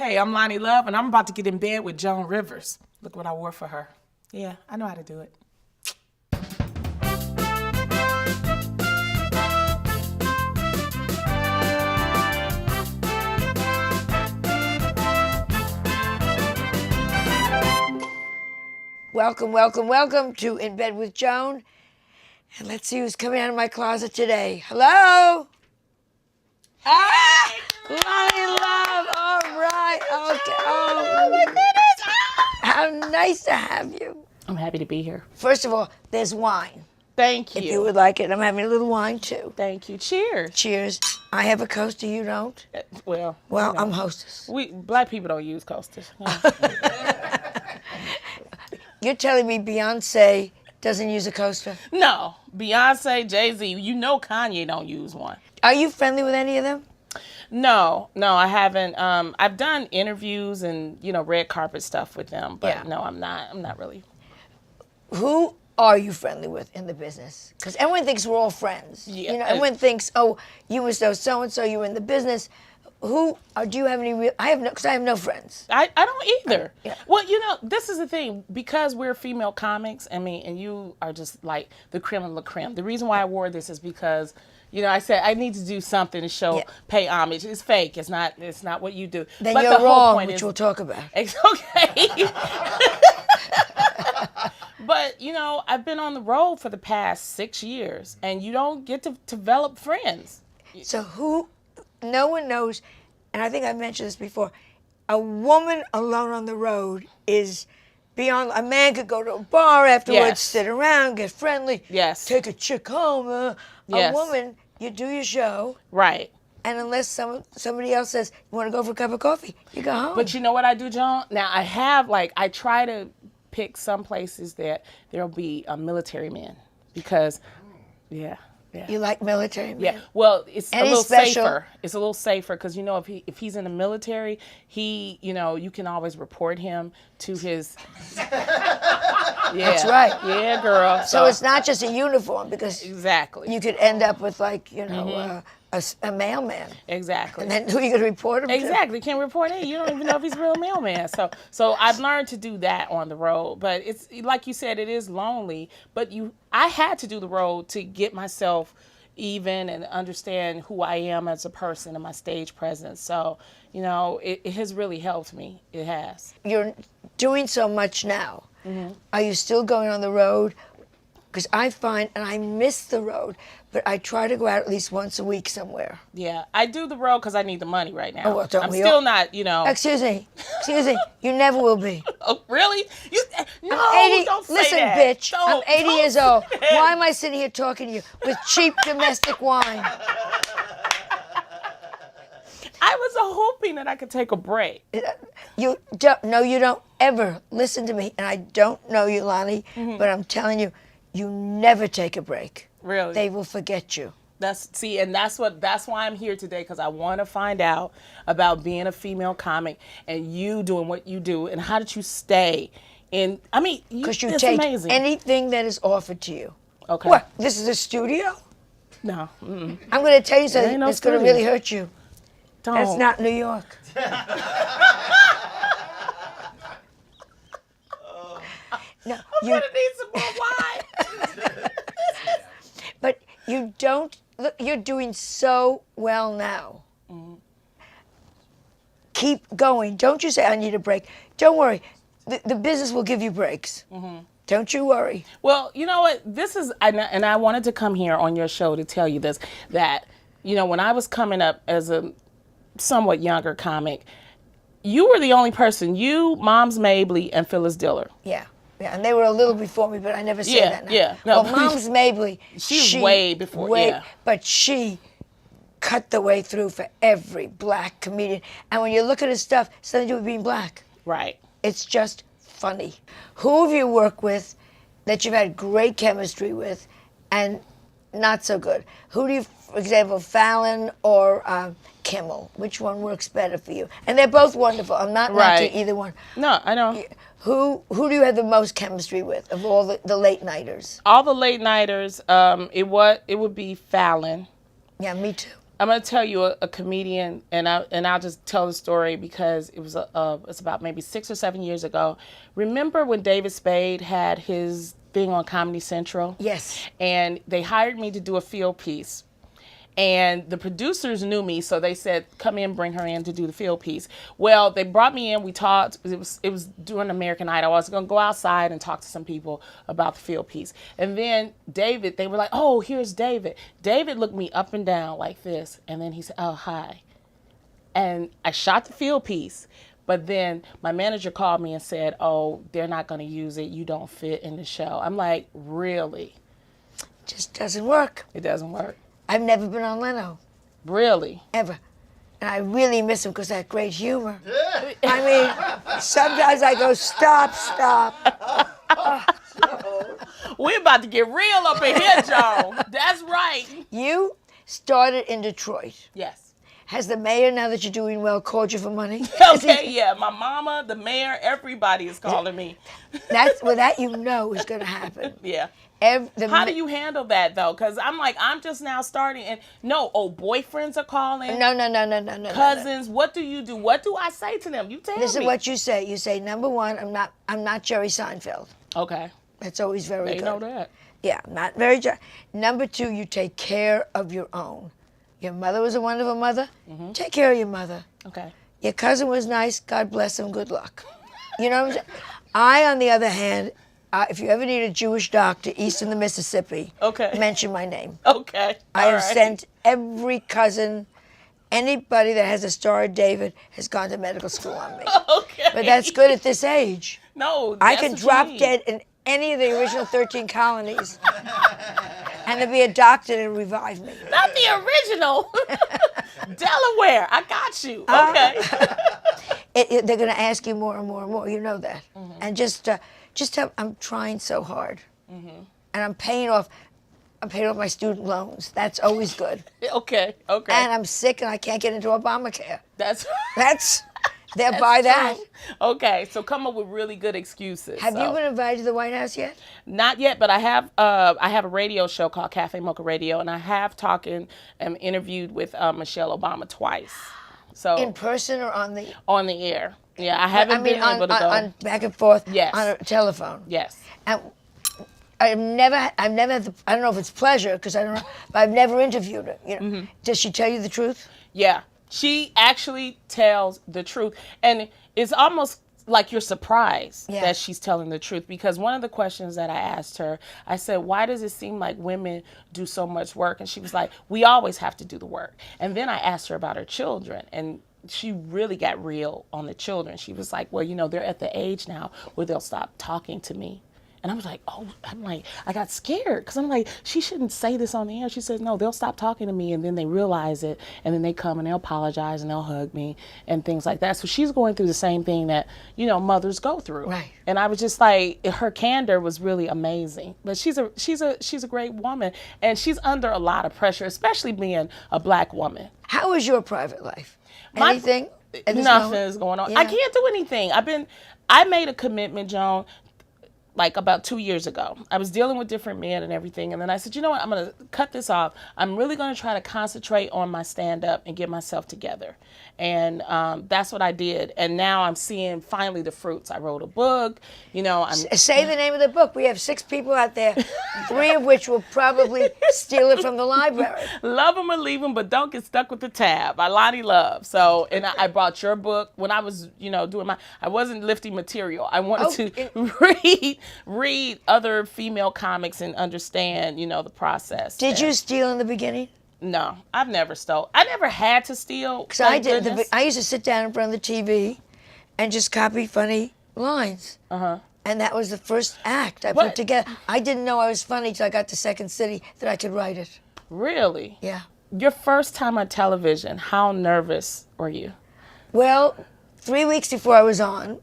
Hey, I'm Loni Love, and I'm about to get in bed with Joan Rivers. Look what I wore for her. Yeah, I know how to do it. Welcome, welcome, welcome to In Bed with Joan. And let's see who's coming out of my closet today. Hello? Ah! Loni Love, all right. Okay. Oh, my goodness. How nice to have you. I'm happy to be here. First of all, there's wine. Thank you. If you would like it. I'm having a little wine, too. Thank you. Cheers. Cheers. I have a coaster, you don't? Well, Well, I'm hostess. Black people don't use coasters. You're telling me Beyonce doesn't use a coaster? No. Beyonce, Jay-Z, you know Kanye don't use one. Are you friendly with any of them? No, I haven't. I've done interviews and, red carpet stuff with them, but Yeah. no, I'm not really. Who are you friendly with in the business? Because everyone thinks we're all friends. Yeah. Everyone thinks, oh, you must know so-and-so, you're in the business. Do you have any real, because I have no friends. I don't either. Yeah. Well, this is the thing. Because we're female comics, and you are just like the creme of la creme. The reason why I wore this is because, I said I need to do something to show, pay homage. It's fake. It's not what you do. Then but you're the whole wrong, point which is, we'll talk about. It's okay. But, I've been on the road for the past 6 years, and you don't get to develop friends. So no one knows, and I think I mentioned this before, a woman alone on the road is beyond, a man could go to a bar afterwards, Yes. sit around, get friendly, Yes. take a chick home. Yes. A woman, you do your show, Right. and unless somebody else says, you want to go for a cup of coffee, you go home. But you know what I do, Joan? Now, I try to pick some places that there'll be a military man because, yeah. You like military men? Yeah, well, it's Any a little special? safer. It's a little safer because if he's in the military, you can always report him to his. Yeah, That's right. Yeah, girl. So it's not just a uniform, because exactly. you could end up with a mailman. Exactly. And then who are you going to report him to? Exactly. Can't report it. You don't even know if he's a real mailman. So I've learned to do that on the road. But it's like you said, it is lonely. But I had to do the road to get myself even and understand who I am as a person and my stage presence. So, it has really helped me. It has. You're doing so much now. Mm-hmm. Are you still going on the road? Because I find, and I miss the road, but I try to go out at least once a week somewhere. Yeah, I do the road because I need the money right now. Oh, well, don't I'm we still all? not, Excuse me, you never will be. Oh, really? No, I'm 80, don't say listen, that. bitch, Don't- I'm 80 don't years say old. that. Why am I sitting here talking to you with cheap domestic wine? I was hoping that I could take a break. You don't ever listen to me, and I don't know you, Loni, but I'm telling you, you never take a break. Really? They will forget you. That's why I'm here today, because I want to find out about being a female comic and you doing what you do, and how did you stay in, Because you it's take amazing. anything that is offered to you. Okay. What, this is a studio? No. Mm-mm. I'm going to tell you ain't something no that's going to studio. really hurt you. Don't. That's not New York. No, I'm going to need some more wine. but you don't, look, you're doing so well now. Mm-hmm. Keep going. Don't you say, I need a break. Don't worry. The business will give you breaks. Mm-hmm. Don't you worry. Well, you know what? This is, and I wanted to come here on your show to tell you this, that, when I was coming up as a somewhat younger comic, you were the only person, you, Moms Mabley, and Phyllis Diller. Yeah, and they were a little before me, but I never say that now. Yeah, no. Well, Moms Mabley, She was way before, yeah. But she cut the way through for every black comedian. And when you look at his stuff, it's nothing to do with being black. Right. It's just funny. Who have you worked with that you've had great chemistry with and not so good? Who do you, for example, Fallon or Kimmel? Which one works better for you? And they're both wonderful. I'm not knocking either one. No, I know. Who do you have the most chemistry with of all the late nighters? All the late nighters, it would be Fallon. Yeah, me too. I'm gonna tell you a comedian, and I'll just tell the story because it's about maybe 6 or 7 years ago. Remember when David Spade had his thing on Comedy Central? Yes. And they hired me to do a field piece. And the producers knew me, so they said, "Come in, bring her in to do the field piece." Well, they brought me in. We talked. It was during American Idol. I was going to go outside and talk to some people about the field piece. And then David, they were like, "Oh, here's David." David looked me up and down like this, and then he said, "Oh, hi." And I shot the field piece. But then my manager called me and said, "Oh, they're not going to use it. You don't fit in the show." I'm like, "Really?" Just doesn't work. It doesn't work. I've never been on Leno. Really? Ever. And I really miss him because that great humor. I mean, sometimes I go, stop. We're about to get real up in here, Joan. That's right. You started in Detroit. Yes. Has the mayor, now that you're doing well, called you for money? Okay, yeah. My mama, the mayor, everybody is calling me. That you know is going to happen. Yeah. How do you handle that, though? Because I'm just now starting, and boyfriends are calling. No. Cousins, what do you do? What do I say to them? You tell me. This is what you say. You say, number one, I'm not Jerry Seinfeld. Okay. That's always very good. They know that. Yeah, not very Jerry. Number two, you take care of your own. Your mother was a wonderful mother. Mm-hmm. Take care of your mother. Okay. Your cousin was nice. God bless him. Good luck. You know what I'm saying? I, on the other hand, if you ever need a Jewish doctor east of the Mississippi, mention my name. Okay. I have sent every cousin, anybody that has a Star of David has gone to medical school on me. Okay. But that's good at this age. No, I could drop dead in any of the original 13 colonies, and there'd be a doctor to revive me. Not the original. Delaware. I got you. Okay. They're going to ask you more and more and more. You know that. Mm-hmm. And just tell, I'm trying so hard, and I'm paying off my student loans. That's always good. Okay. And I'm sick and I can't get into Obamacare. That's they'll buy that. Okay, so come up with really good excuses. Have you been invited to the White House yet? Not yet, but I have a radio show called Cafe Mocha Radio, and I have interviewed with Michelle Obama twice. So in person or on the air? Yeah, I haven't been able to go on back and forth. Yes. On a telephone. Yes. And I've never had I don't know if it's pleasure because I don't know, but I've never interviewed her. You know, Does she tell you the truth? Yeah, she actually tells the truth, and it's almost like you're surprised that she's telling the truth, because one of the questions that I asked her, I said, "Why does it seem like women do so much work?" And she was like, "We always have to do the work." And then I asked her about her children, and she really got real on the children. She was like, "Well, they're at the age now where they'll stop talking to me." And I was like, I got scared because I'm like, she shouldn't say this on the air. She says, "No, they'll stop talking to me, and then they realize it, and then they come and they'll apologize and they'll hug me and things like that." So she's going through the same thing that, mothers go through. Right. And I was just like, her candor was really amazing. But she's a great woman, and she's under a lot of pressure, especially being a Black woman. How is your private life? Anything? Nothing is going on. Yeah. I can't do anything. I made a commitment, Joan, like about 2 years ago. I was dealing with different men and everything. And then I said, you know what? I'm going to cut this off. I'm really going to try to concentrate on my stand-up and get myself together. And that's what I did. And now I'm seeing finally the fruits. I wrote a book. Say the name of the book. We have 6 people out there, 3 of which will probably steal it from the library. Love them or leave them, but don't get stuck with the tab by Loni Love. So, and I brought your book when I was, doing I wasn't lifting material. I wanted to read other female comics and understand, the process. Did you steal in the beginning? No, I've never stole. I never had to steal. Because I did. I used to sit down in front of the TV and just copy funny lines. And that was the first act I put together. I didn't know I was funny till I got to Second City that I could write it. Really? Yeah. Your first time on television, how nervous were you? Well, 3 weeks before I was on,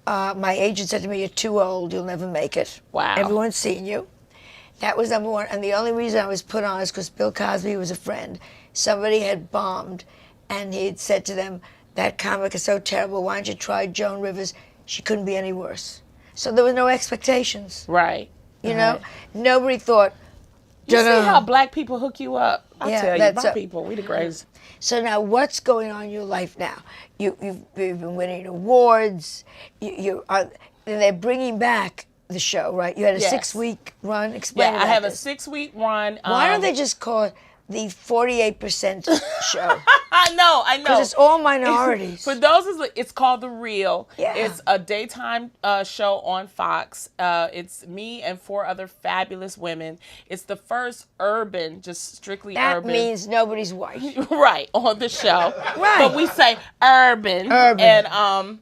my agent said to me, "You're too old. You'll never make it. Wow. Everyone's seen you." That was number one. And the only reason I was put on is because Bill Cosby was a friend. Somebody had bombed, and he had said to them, "That comic is so terrible. Why don't you try Joan Rivers? She couldn't be any worse." So there were no expectations. Right. You know? Nobody thought, You see how black people hook you up? I Yeah, tell you, that's my people, we the greatest. So now, what's going on in your life now? You've been winning awards. And they're bringing back the show, right? You had a Yes. 6-week run. Explain Yeah, about I have this. a 6-week run. Why don't they just call it the 48% show? I know. Because it's all minorities. For those, it's called The Real. Yeah. It's a daytime show on Fox. It's me and 4 other fabulous women. It's the first urban, just strictly urban. That means nobody's white. Right, on the show. Right. But we say urban. Urban.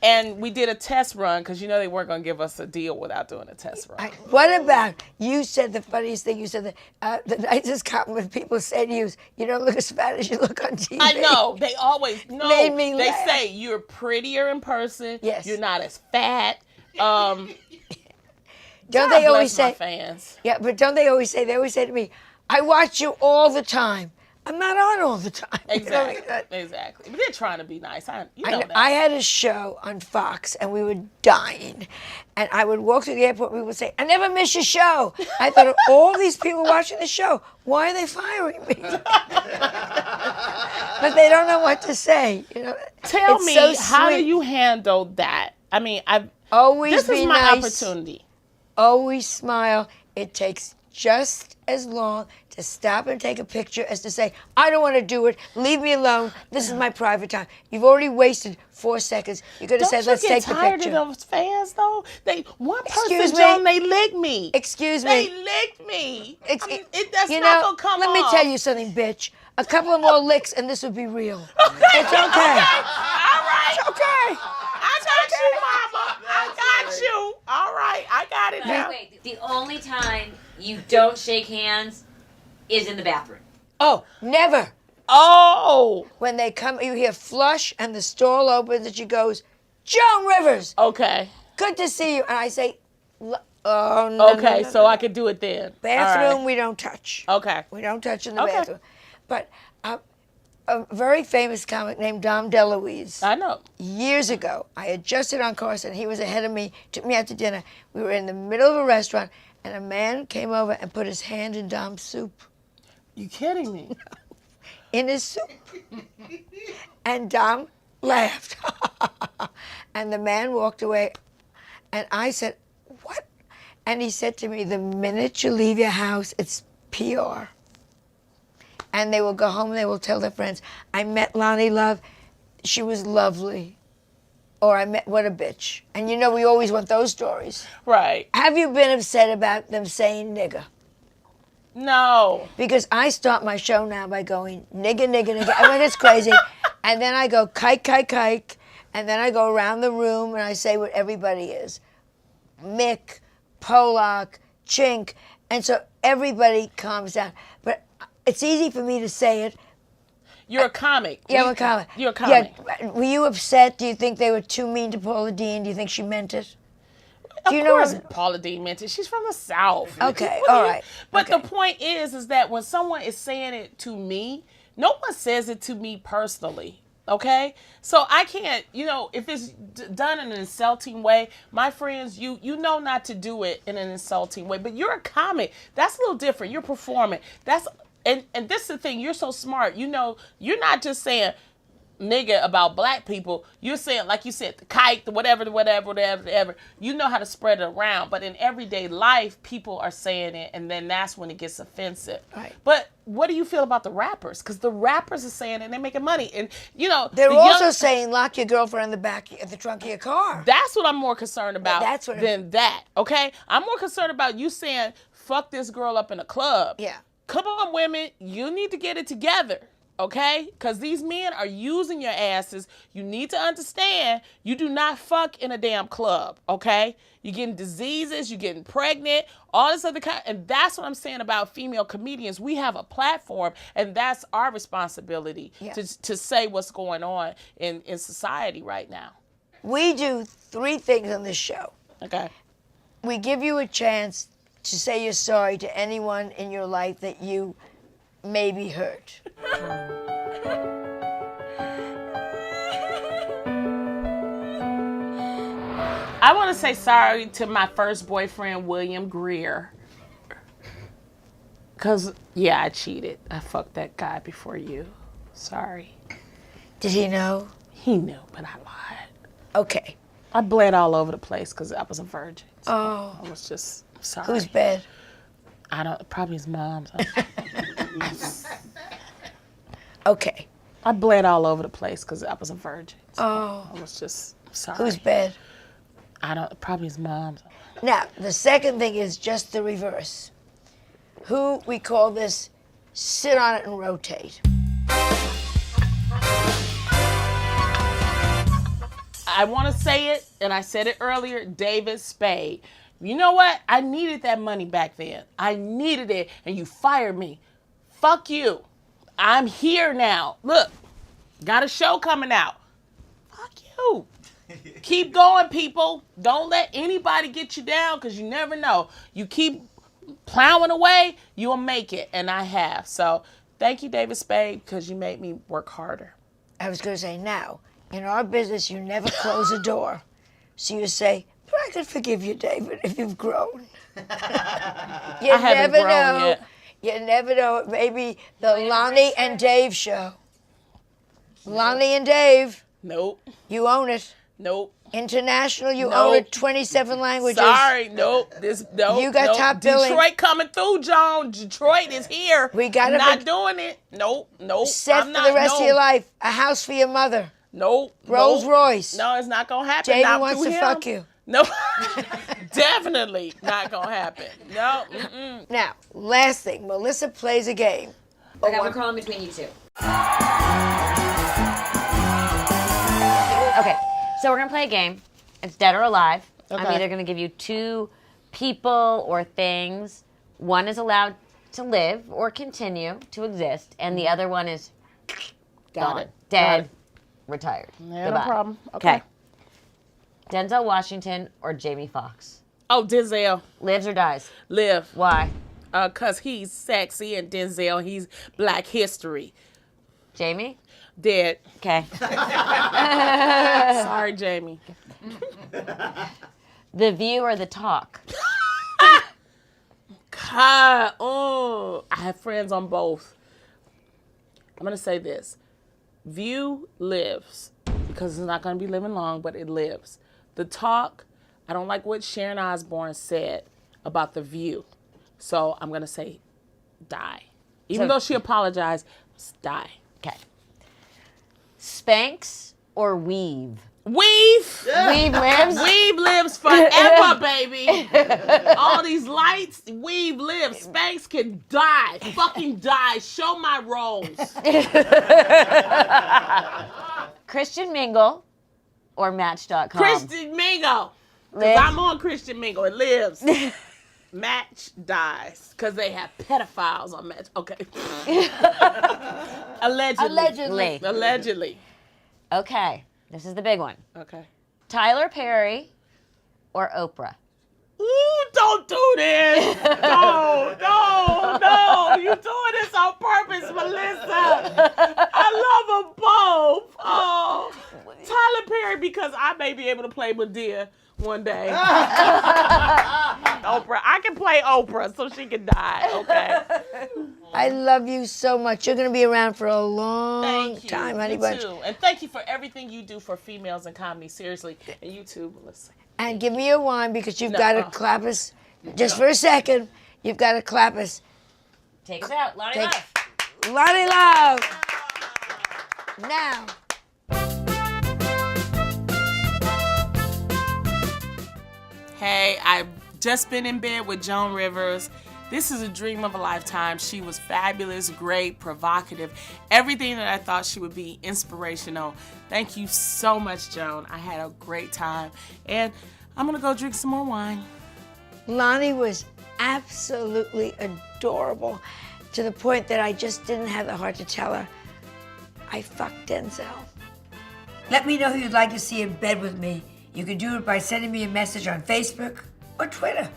And we did a test run because they weren't going to give us a deal without doing a test run. What about, you said the funniest thing, you said that the nicest compliment people say to you is, you don't look as fat as you look on TV. I know. They always, Made me they laugh. say you're prettier in person. Yes. You're not as fat. Don't God they always bless my say, fans. yeah, but don't they always say to me, I watch you all the time. I'm not on all the time. Exactly. Exactly. But they're trying to be nice. You know that. I had a show on Fox, and we were dying. And I would walk through the airport, and we would say, I never miss your show. I thought, all these people watching the show, why are they firing me? But they don't know what to say. Tell It's me, so how do sweet. you handle that? I mean, Always this be is my nice. opportunity. Always smile. It takes just as long to stop and take a picture as to say, I don't want to do it. Leave me alone. This is my private time. You've already wasted 4 seconds. You could have said, let's take the Don't you get picture. tired of those fans, though? One Excuse person, me? Joan, they licked me. Excuse They me. licked me. That's That's not going to come let me off. tell you something, bitch. A couple of more licks and this would be real. It's okay. All right. It's okay. I got you, mama. I got you. All right. I got it now. Wait, the only time you don't shake hands is in the bathroom. Oh, never. Oh. When they come, you hear flush and the stall opens and she goes, Joan Rivers, Okay. good to see you. And I say, oh, no. Okay, no, so I could do it then. bathroom, All we don't touch. right. Okay. We don't touch in the Okay. bathroom. But a very famous comic named Dom DeLuise. I know. Years ago, I had just hit on Carson. He was ahead of me, took me out to dinner. We were in the middle of a restaurant, and a man came over and put his hand in Dom's soup. You kidding me? In his soup. And Dom laughed. And the man walked away. And I said, what? And he said to me, the minute you leave your house, it's PR. And they will go home and they will tell their friends, I met Loni Love. She was lovely. Or I met, what a bitch. And we always want those stories. Right. Have you been upset about them saying nigger? No. Because I start my show now by going nigger, nigger, nigger. I mean, it's crazy. And then I go kike, kike, kike. And then I go around the room and I say what everybody is. Mick, Polak, Chink. And so everybody calms down. But it's easy for me to say it. You're a comic. Yeah, I'm a comic. You're a comic. Yeah, were you upset? Do you think they were too mean to Paula Deen? Do you think she meant it? Of you know course, what- Paula Deen meant it. She's from the South. Okay, What all do you- right. But Okay. the point is that when someone is saying it to me, no one says it to me personally. Okay? So I can't, if it's done in an insulting way, my friends, you know not to do it in an insulting way. But you're a comic. That's a little different. You're performing. And this is the thing. You're so smart. You're not just saying nigga about black people. You're saying, like you said, the kike, the whatever. You know how to spread it around. But in everyday life, people are saying it, and then that's when it gets offensive. Right. But what do you feel about the rappers? Because the rappers are saying it, and they're making money. And, They're the also saying lock your girlfriend in the trunk of your car. That's what I'm more concerned about That's what than that, okay? I'm more concerned about you saying, fuck this girl up in a club. Yeah. Come on, women. You need to get it together, okay? Because these men are using your asses. You need to understand you do not fuck in a damn club, okay? You're getting diseases. You're getting pregnant. All this other kind. And that's what I'm saying about female comedians. We have a platform, and that's our responsibility to say what's going on in society right now. We do 3 things on this show. Okay. We give you a chance to say you're sorry to anyone in your life that you maybe hurt. I want to say sorry to my first boyfriend, William Greer. Cause yeah, I cheated. I fucked that guy before you. Sorry. Did he know? He knew, but I lied. Okay. I bled all over the place because I was a virgin. So Oh. I was just sorry. Whose bed? I don't. Probably his mom's. Okay. I bled all over the place because I was a virgin. So Oh. I was just sorry. Whose bed? I don't. Probably his mom's. Now, the second thing is just the reverse. Who we call this sit on it and rotate. I want to say it, and I said it earlier, David Spade. You know what? I needed that money back then. I needed it, and you fired me. Fuck you. I'm here now. Look, got a show coming out. Fuck you. Keep going, people. Don't let anybody get you down, because you never know. You keep plowing away, you'll make it, and I have. So thank you, David Spade, because you made me work harder. I was going to say, now, in our business, you never close a door. So you say, but I could forgive you, David, if you've grown. You I haven't never grown know. yet. You never know. Maybe the Loni and Dave show. Lonnie and Dave, Nope. you own it. Nope. International, you Nope. own it. 27 languages. Sorry, nope. Nope. You got nope. top billing. Detroit coming through, Joan. Detroit is here. We gotta I'm not be- doing it. Nope. Nope. Set I'm for not, the rest no. of your life. A house for your mother. Nope. Rolls nope. Royce. No, it's not gonna happen. David not wants through to him. fuck you. No, definitely not gonna happen. No. Mm-mm. Now, last thing. Melissa plays a game. I got one call in between you two. Okay, so we're gonna play a game. It's dead or alive. I'm Okay. either gonna give you two people or things. One is allowed to live or continue to exist, and the other one is Got gone, it. dead, Got it. retired. Yeah, Goodbye. no problem. Okay. Denzel Washington or Jamie Foxx? Oh, Denzel, Lives or dies? live. Why? Cause he's sexy, and Denzel, he's Black history. Jamie? Dead. Okay. Sorry, Jamie. The View or The Talk? God, oh, I have friends on both. I'm gonna say this: View lives because it's not gonna be living long, but it lives. The Talk, I don't like what Sharon Osbourne said about The View, so I'm gonna say die. Even So- though she apologized, die. Okay. Spanx or Weave? Weave. Weave lives? Weave lives forever, baby. All these lights, Weave lives. Spanx can die. Fucking die. Show my rolls. Christian Mingle or Match.com? Christian Mingle. Because Lives? I'm on Christian Mingle. It lives. Match dies. Because they have pedophiles on Match. Okay. Allegedly. Allegedly. Okay. This is the big one. Okay. Tyler Perry or Oprah? Ooh, don't do this. No. You're doing this on purpose, Melissa. I love them both. Oh. Tyler Perry, because I may be able to play Medea one day. Oprah. I can play Oprah so she can die, okay? I love you so much. You're going to be around for a long Thank you. time, honey You bunch. too. And thank you for everything you do for females in comedy, seriously. And you too, Melissa. And give me a wine because you've No. got to clap us. Just for a second, you've got to clap us. Take us out. Lonnie Take- Love. Lonnie Love. Now. Hey, I've just been in bed with Joan Rivers. This is a dream of a lifetime. She was fabulous, great, provocative, everything that I thought she would be, inspirational. Thank you so much, Joan. I had a great time. And I'm going to go drink some more wine. Lonnie was absolutely adorable to the point that I just didn't have the heart to tell her, I fucked Denzel. Let me know who you'd like to see in bed with me. You can do it by sending me a message on Facebook or Twitter.